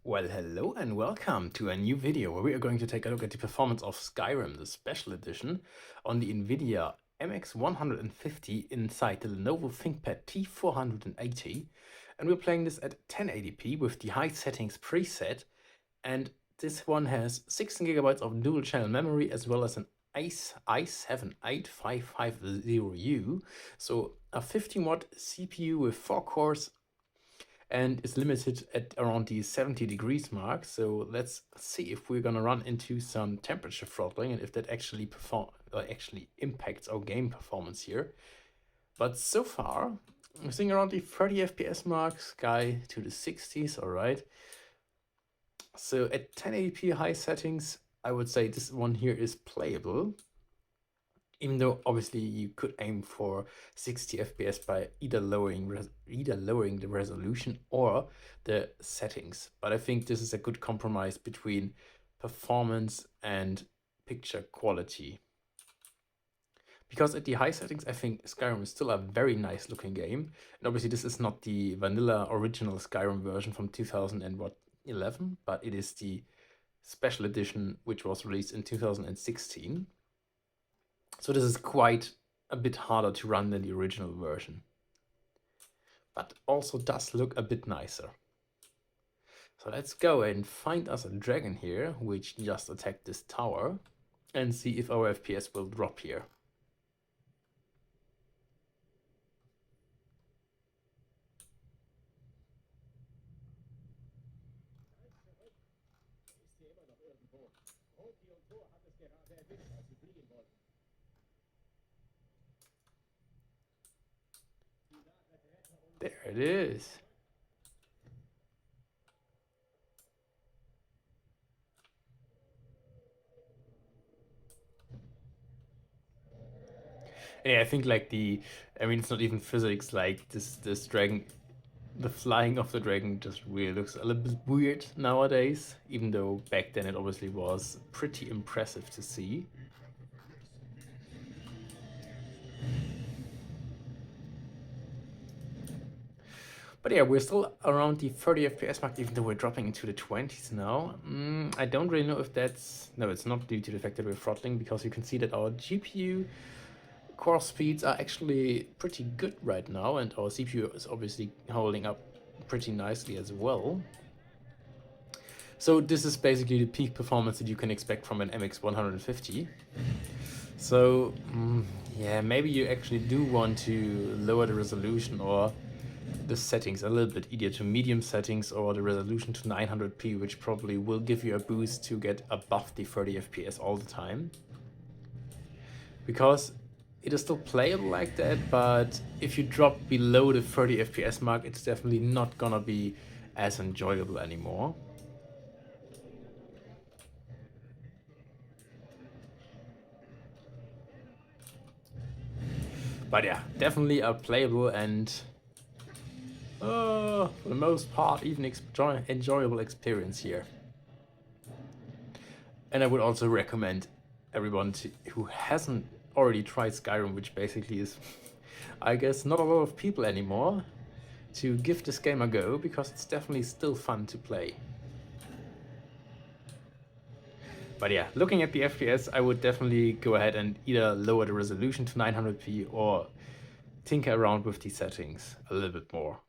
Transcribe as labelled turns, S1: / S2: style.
S1: Well, hello and welcome to a new video where we are going to take a look at the performance of Skyrim, the special edition, on the Nvidia MX150 inside the Lenovo ThinkPad T480. And we're playing this at 1080p with the high settings preset. And this one has 16 gigabytes of dual channel memory as well as an i7 8550U. So a 15-watt CPU with 4 cores and is limited at around the 70 degrees mark. So let's see if we're gonna run into some temperature throttling and if that actually impacts our game performance here. But so far, I'm seeing around the 30 FPS mark, sky to the 60s, all right. So at 1080p high settings, I would say this one here is playable. Even though obviously you could aim for 60 FPS by either lowering the resolution or the settings. But I think this is a good compromise between performance and picture quality. Because at the high settings, I think Skyrim is still a very nice looking game. And obviously this is not the vanilla original Skyrim version from 2011, but it is the special edition which was released in 2016. So this is quite a bit harder to run than the original version, but also does look a bit nicer. So let's go and find us a dragon here, which just attacked this tower, and see if our FPS will drop here. There it is. Yeah, I think like it's not even physics, like this dragon, the flying of the dragon just really looks a little bit weird nowadays, even though back then it obviously was pretty impressive to see. But yeah, we're still around the 30 FPS mark, even though we're dropping into the 20s now. I don't really know if that's... No, it's not due to the fact that we're throttling, because you can see that our GPU core speeds are actually pretty good right now, and our CPU is obviously holding up pretty nicely as well. So this is basically the peak performance that you can expect from an MX150. So yeah, maybe you actually do want to lower the resolution or the settings a little bit, either to medium settings or the resolution to 900p, which probably will give you a boost to get above the 30 FPS all the time. Because it is still playable like that, but if you drop below the 30 FPS mark, it's definitely not gonna be as enjoyable anymore. But yeah, definitely a playable and for the most part, even enjoyable experience here. And I would also recommend everyone who hasn't already tried Skyrim, which basically is, I guess, not a lot of people anymore, to give this game a go, because it's definitely still fun to play. But yeah, looking at the FPS, I would definitely go ahead and either lower the resolution to 900p or tinker around with the settings a little bit more.